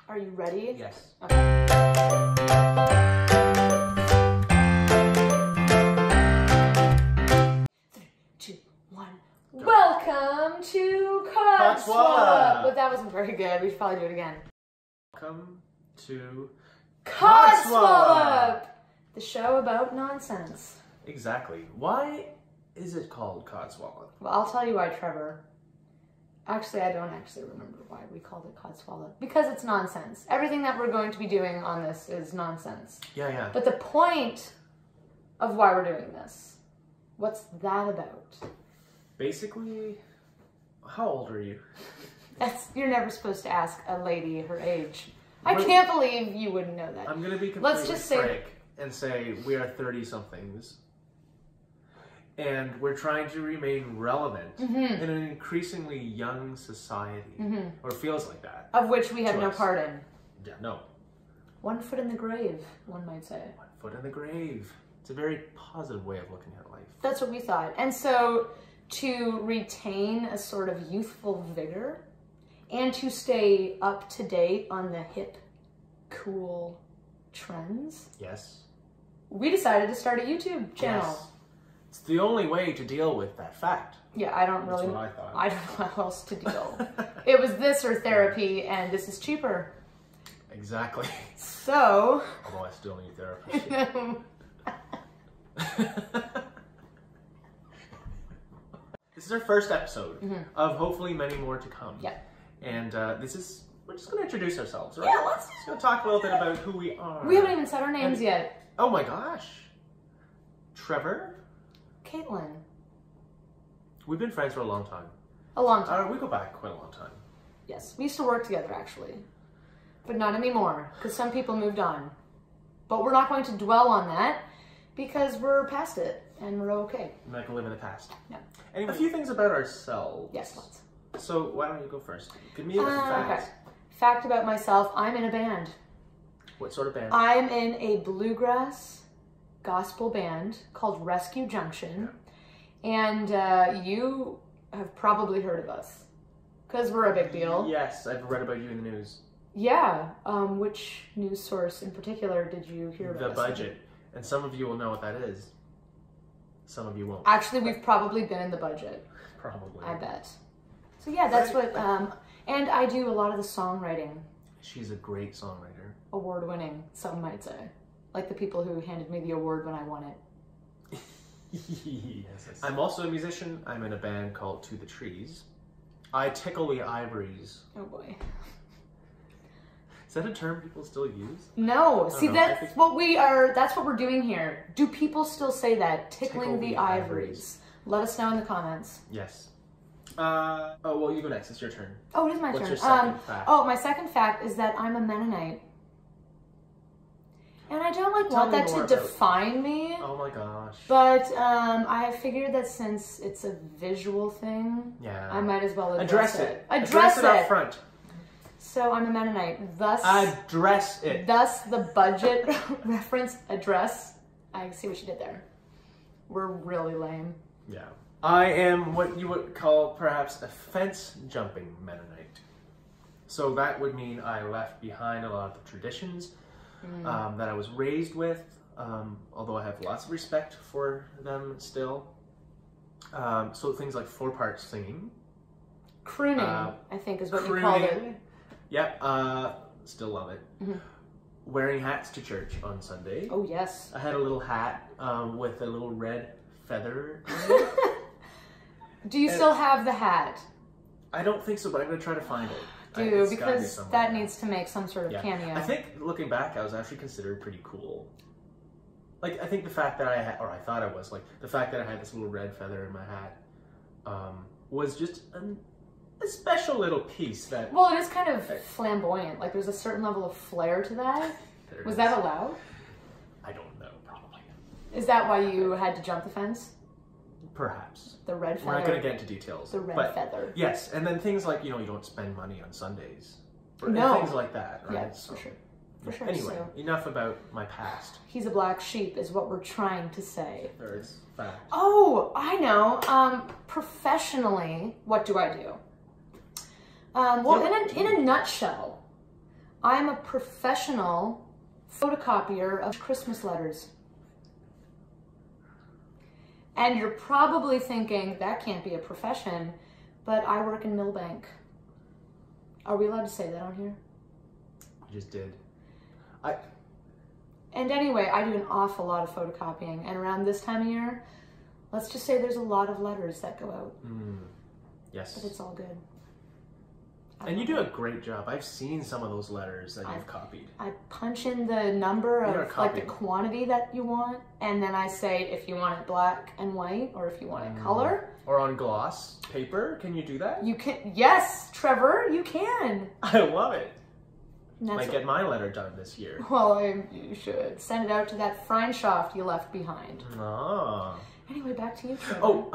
Are you ready? Yes. Okay. 3, 2, 1. Go. Welcome to Codswallop. But that wasn't very good. We should probably do it again. Welcome to Codswallop, the show about nonsense. Exactly. Why is it called Codswallop? Well, I'll tell you why, Trevor. Actually, I don't actually remember why we called it Codswallop. Because it's nonsense. Everything that we're going to be doing on this is nonsense. Yeah. But the point of why we're doing this, what's that about? Basically, how old are you? You're never supposed to ask a lady her age. I can't believe you wouldn't know that. I'm going to be completely frank and say we are 30-somethings. And we're trying to remain relevant in an increasingly young society. Or feels like that. Of which we have no part in. Yeah, no. 1 foot in the grave, one might say. 1 foot in the grave. It's a very positive way of looking at life. That's what we thought. And so, to retain a sort of youthful vigor, and to stay up to date on the hip, cool trends. Yes. We decided to start a YouTube channel. Yes. It's the only way to deal with that fact. Yeah, I don't really. That's what I thought. I don't know how else to deal. It was this or therapy, and this is cheaper. Exactly. So. Although I still need therapy. This is our first episode of hopefully many more to come. Yeah. And we're just going to introduce ourselves, right? Yeah, let's just going to talk a little bit about who we are. We haven't even said our names yet. Oh my gosh. Trevor. Caitlin. We've been friends for a long time. A long time. We go back quite a long time. Yes, we used to work together actually. But not anymore, because some people moved on. But we're not going to dwell on that, because we're past it, and we're okay. We're not going to live in the past. Yeah. Anyway, a few things about ourselves. Yes, lots. So, why don't you go first? Give me a fact. Okay. Fact about myself, I'm in a band. What sort of band? I'm in a bluegrass gospel band called Rescue Junction. Yeah. And you have probably heard of us, because we're a big deal. Yes, I've read about you in the news. Yeah. Which news source in particular did you hear about? The Budget. And some of you will know what that is. Some of you won't. Actually, we've probably been in The Budget. Probably. I bet. So yeah, that's what, and I do a lot of the songwriting. She's a great songwriter. Award-winning, some might say. Like the people who handed me the award when I won it. Yes. I'm also a musician. I'm in a band called To the Trees. I tickle the ivories. Oh boy. Is that a term people still use? No. See, that's what we're doing here. Do people still say that? Tickling the ivories. Let us know in the comments. Yes. Oh, well, you go next. It's your turn. Oh, it is my turn. What's your second fact? Oh, my second fact is that I'm a Mennonite. And I don't want that to define me. Oh my gosh. But I have figured that since it's a visual thing, I might as well address it. Address it up front. So I'm a Mennonite. Thus, address it. Thus, the budget reference address. I see what you did there. We're really lame. Yeah. I am what you would call perhaps a fence-jumping Mennonite. So that would mean I left behind a lot of the traditions that I was raised with, although I have lots of respect for them still. So things like 4-part singing. Crooning, I think is what you called it. Yep, still love it. Wearing hats to church on Sunday. Oh, yes. I had a little hat with a little red feather. Do you still have the hat? I don't think so, but I'm going to try to find it. Because that needs to make some sort of cameo. I think, looking back, I was actually considered pretty cool. Like, I think the fact that I had, or I thought I was, like, the fact that I had this little red feather in my hat was just a special little piece that... Well, it is kind of flamboyant. Like, there's a certain level of flair to that. Was that allowed? I don't know, probably. Is that why you had to jump the fence? Perhaps. The red feather. We're not going to get into details. The red feather. Yes, and then things like, you don't spend money on Sundays. No. Things like that, right? Yeah, for sure. For sure. Anyway, enough about my past. He's a black sheep is what we're trying to say. There is fact. Oh, I know. Professionally, what do I do? Well, in a nutshell, I'm a professional photocopier of Christmas letters. And you're probably thinking, that can't be a profession, but I work in Millbank. Are we allowed to say that on here? You just did. And anyway, I do an awful lot of photocopying, and around this time of year, let's just say there's a lot of letters that go out. Yes. But it's all good. And you do a great job. I've seen some of those letters that you've copied. I punch in the number of like the quantity that you want, and then I say if you want it black and white or if you want it color. Or on gloss paper. Can you do that? You can. Yes, Trevor, you can. I love it. Might get my letter done this year. Well, you should send it out to that Freundschaft you left behind. Ah. Anyway, back to you, Trevor. Oh,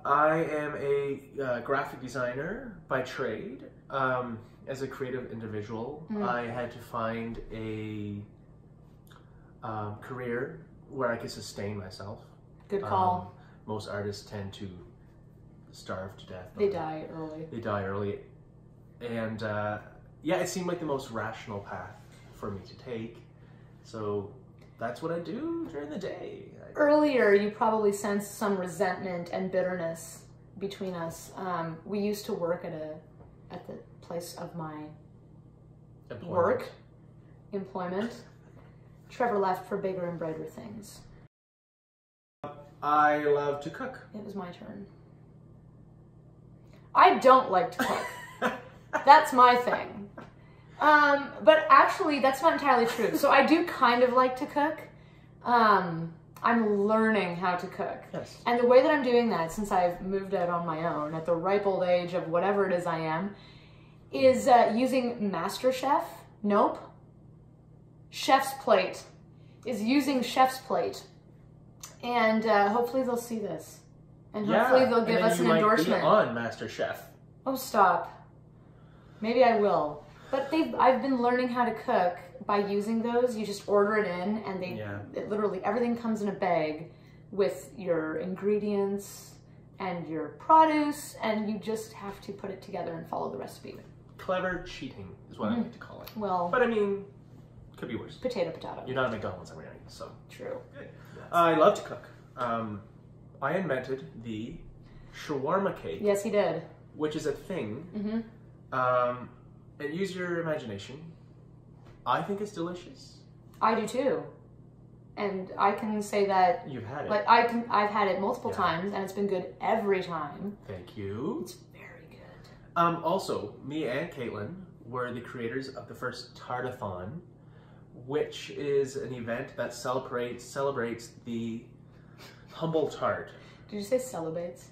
I am a graphic designer by trade. As a creative individual, I had to find a career where I could sustain myself. Good call. Most artists tend to starve to death. They die early. They die early. And yeah, it seemed like the most rational path for me to take. So that's what I do during the day. Earlier, you probably sensed some resentment and bitterness between us. We used to work at the place of my employment. Trevor left for bigger and brighter things. I love to cook. It was my turn. I don't like to cook. That's my thing. But actually, that's not entirely true. So I do kind of like to cook. I'm learning how to cook. Yes. And the way that I'm doing that, since I've moved out on my own at the ripe old age of whatever it is I am, is using MasterChef. Nope. Chef's Plate. Is using Chef's Plate. And hopefully they'll see this. And hopefully they'll give us an endorsement. On MasterChef. Oh, stop. Maybe I will. But I've been learning how to cook by using those. You just order it in, and it literally everything comes in a bag with your ingredients and your produce, and you just have to put it together and follow the recipe. Clever cheating is what I like to call it. Well, but I mean, could be worse. Potato, potato. You're not at McDonald's every night, so. True. Good. I love to cook. I invented the shawarma cake. Yes, he did. Which is a thing. And use your imagination. I think it's delicious. I do too. And I can say that you've had it. Like I've had it multiple times, and it's been good every time. Thank you. It's very good. Also, me and Caitlin were the creators of the first Tartathon, which is an event that celebrates the humble tart. Did you say celebrates?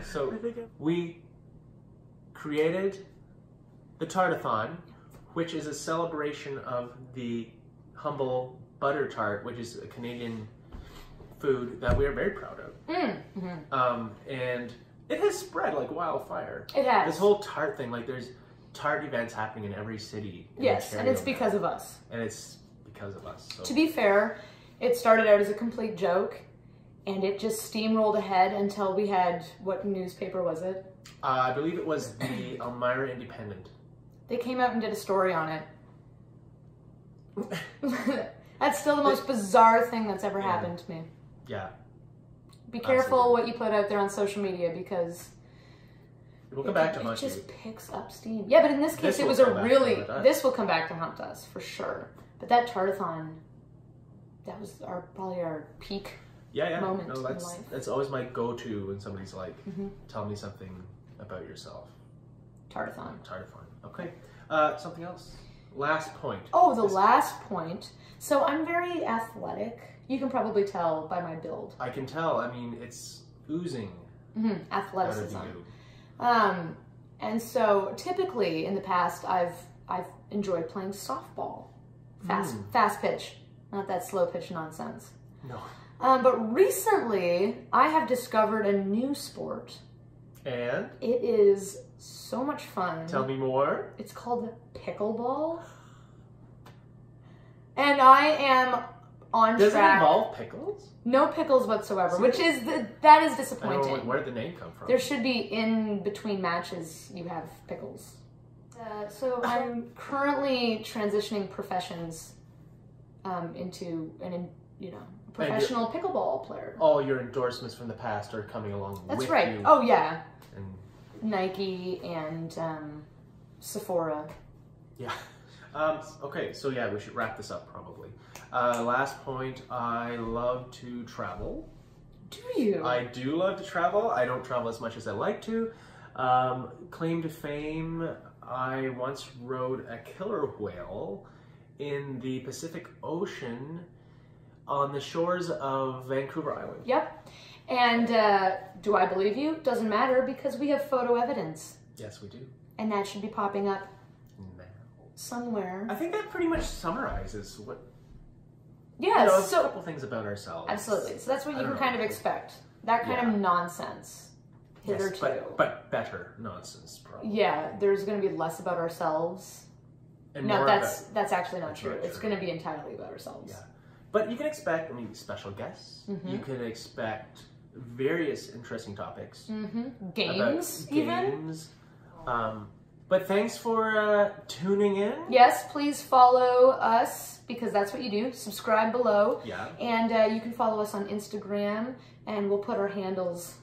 So we created the Tartathon, which is a celebration of the humble butter tart, which is a Canadian food that we are very proud of. And it has spread like wildfire. It has. This whole tart thing, like there's tart events happening in every city. Yes, and it's because of us. And it's because of us. So. To be fair, it started out as a complete joke, and it just steamrolled ahead until we had, what newspaper was it? I believe it was the Elmira Independent. They came out and did a story on it. That's still the most bizarre thing that's ever happened to me. Yeah. Be careful what you put out there on social media, because it will come back to haunt you. It just picks up steam. Yeah, but in this case, it was this will come back to haunt us, for sure. But that Tartathon, that was probably our peak moment in life. That's always my go-to when somebody's like, tell me something about yourself. Tartathon. Okay. Something else. Last point. Oh, the last point. So I'm very athletic. You can probably tell by my build. I can tell. I mean, it's oozing. Athleticism. And so typically in the past, I've enjoyed playing softball. Fast pitch. Not that slow pitch nonsense. No. But recently, I have discovered a new sport. And? It is so much fun. Tell me more. It's called pickleball. And I am on track. Does it involve pickles? No pickles whatsoever, which is that is disappointing. I don't know where did the name come from. There should be in between matches you have pickles. So I'm currently transitioning professions into a professional pickleball player. All your endorsements from the past are coming along That's with right. you. Oh yeah. And Nike and Sephora. yeah. Okay, so yeah, we should wrap this up probably. Last point, I love to travel. Do you? I do love to travel. I don't travel as much as I like to. Claim to fame, I once rode a killer whale in the Pacific Ocean on the shores of Vancouver Island. Yep. And do I believe you? Doesn't matter because we have photo evidence. Yes, we do. And that should be popping up Now. somewhere. I think that pretty much summarizes what... Yeah, a so... couple things about ourselves. Absolutely. So that's what you can know. kind of expect. That kind of nonsense. Hitherto. Yes, but better nonsense, probably. Yeah, there's going to be less about ourselves. And No, more that's actually not true. not It's true. going to be entirely about ourselves. Yeah. But you can expect, special guests. Mm-hmm. You can expect various interesting topics. Mm-hmm. Games, even. Games. But thanks for tuning in. Yes, please follow us because that's what you do. Subscribe below. Yeah. And you can follow us on Instagram, and we'll put our handles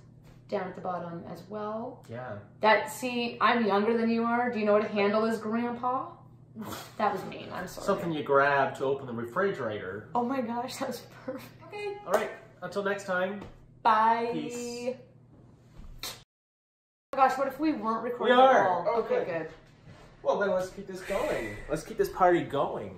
down at the bottom as well. Yeah. See, I'm younger than you are. Do you know what a handle is, Grandpa? That was mean. I'm sorry. Something you grab to open the refrigerator. Oh my gosh, that was perfect. Okay. All right. Until next time. Bye. Peace. Oh my gosh, what if we weren't recording We are. at all? Oh, Okay, good. good. Well, then let's keep this going. Let's keep this party going.